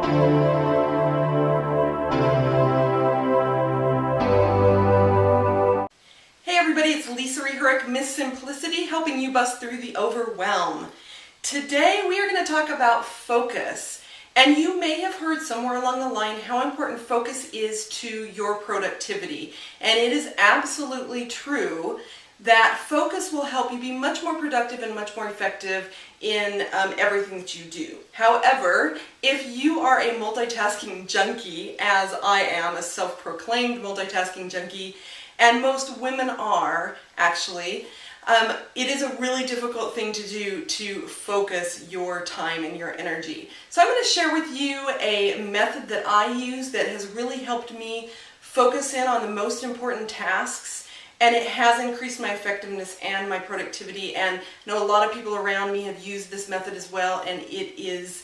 Hey everybody, it's Lisa Rehurick, Miss Simplicity, helping you bust through the overwhelm. Today we are going to talk about focus. And you may have heard somewhere along the line how important focus is to your productivity. And it is absolutely true that focus will help you be much more productive and much more effective in everything that you do. However, if you are a multitasking junkie, as I am, a self-proclaimed multitasking junkie, and most women are, actually, it is a really difficult thing to do to focus your time and your energy. So I'm going to share with you a method that I use that has really helped me focus in on the most important tasks, and it has increased my effectiveness and my productivity. And I know a lot of people around me have used this method as well, and it is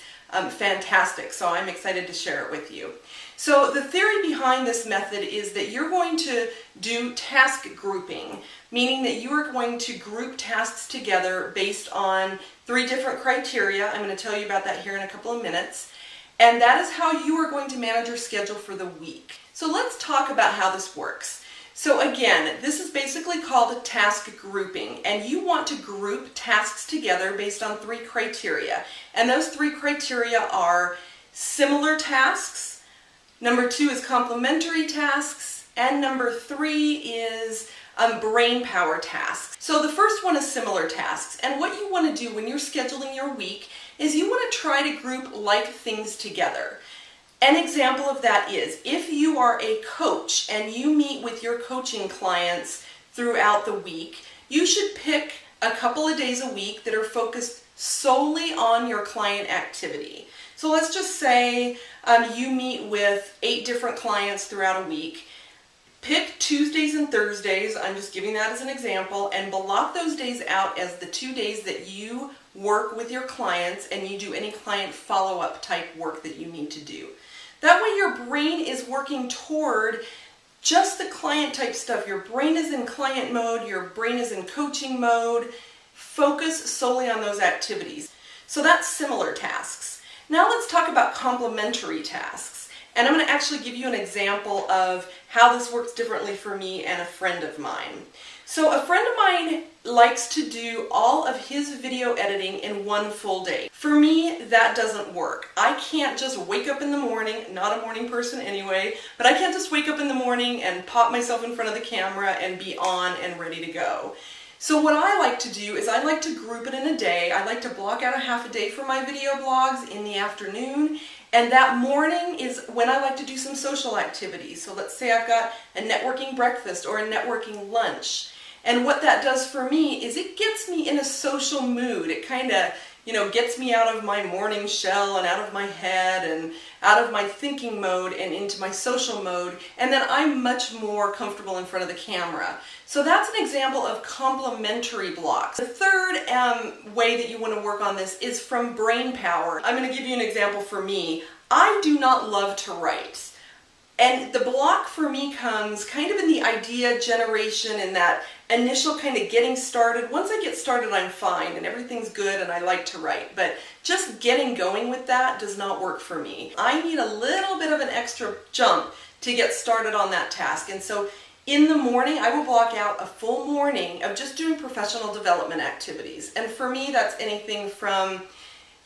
fantastic. So I'm excited to share it with you. So the theory behind this method is that you're going to do task grouping, meaning that you are going to group tasks together based on 3 different criteria. I'm going to tell you about that here in a couple of minutes. And that is how you are going to manage your schedule for the week. So let's talk about how this works. So again, this is basically called a task grouping, and you want to group tasks together based on 3 criteria. And those 3 criteria are similar tasks, number 2 is complementary tasks, and number 3 is brain power tasks. So the first one is similar tasks, and what you want to do when you're scheduling your week is you want to try to group like things together. An example of that is if you are a coach and you meet with your coaching clients throughout the week, you should pick a couple of days a week that are focused solely on your client activity. So let's just say you meet with 8 different clients throughout a week. Pick Tuesdays and Thursdays, I'm just giving that as an example, and block those days out as the 2 days that you work with your clients and you do any client follow-up type work that you need to do. That way your brain is working toward just the client type stuff. Your brain is in client mode, your brain is in coaching mode. Focus solely on those activities. So that's similar tasks. Now let's talk about complementary tasks. And I'm going to actually give you an example of how this works differently for me and a friend of mine. So a friend of mine likes to do all of his video editing in one full day. For me, that doesn't work. I can't just wake up in the morning, not a morning person anyway, but I can't just wake up in the morning and pop myself in front of the camera and be on and ready to go. So what I like to do is I like to group it in a day. I like to block out a half a day for my video blogs in the afternoon, and that morning is when I like to do some social activities. So let's say I've got a networking breakfast or a networking lunch. And what that does for me is it gets me in a social mood. It kind of, gets me out of my morning shell and out of my head and out of my thinking mode and into my social mode. And then I'm much more comfortable in front of the camera. So that's an example of complementary blocks. The third way that you want to work on this is from brain power. I'm going to give you an example for me. I do not love to write. And the block for me comes kind of in the idea generation and that initial kind of getting started. Once I get started, I'm fine and everything's good and I like to write. But just getting going with that does not work for me. I need a little bit of an extra jump to get started on that task. And so in the morning, I will block out a full morning of just doing professional development activities. And for me, that's anything from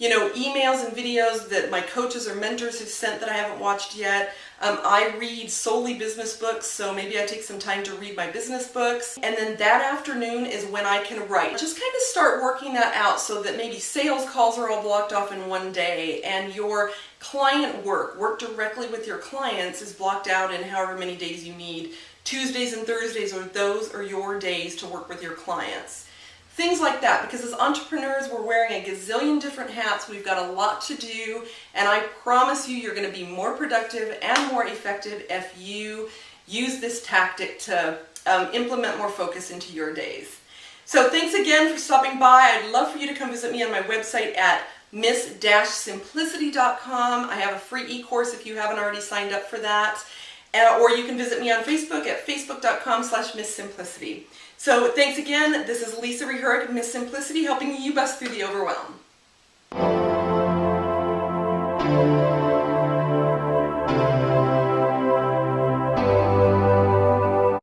emails and videos that my coaches or mentors have sent that I haven't watched yet. I read solely business books, so maybe I take some time to read my business books. And then that afternoon is when I can write. Just kind of start working that out so that maybe sales calls are all blocked off in one day and your client work directly with your clients is blocked out in however many days you need. Tuesdays and Thursdays, those are your days to work with your clients. Things like that, because as entrepreneurs, we're wearing a gazillion different hats. We've got a lot to do, and I promise you're going to be more productive and more effective if you use this tactic to implement more focus into your days. So thanks again for stopping by. I'd love for you to come visit me on my website at miss-simplicity.com. I have a free e-course if you haven't already signed up for that. Or you can visit me on Facebook at facebook.com/misssimplicity. So thanks again. This is Lisa Rehurick, Miss Simplicity, helping you bust through the overwhelm.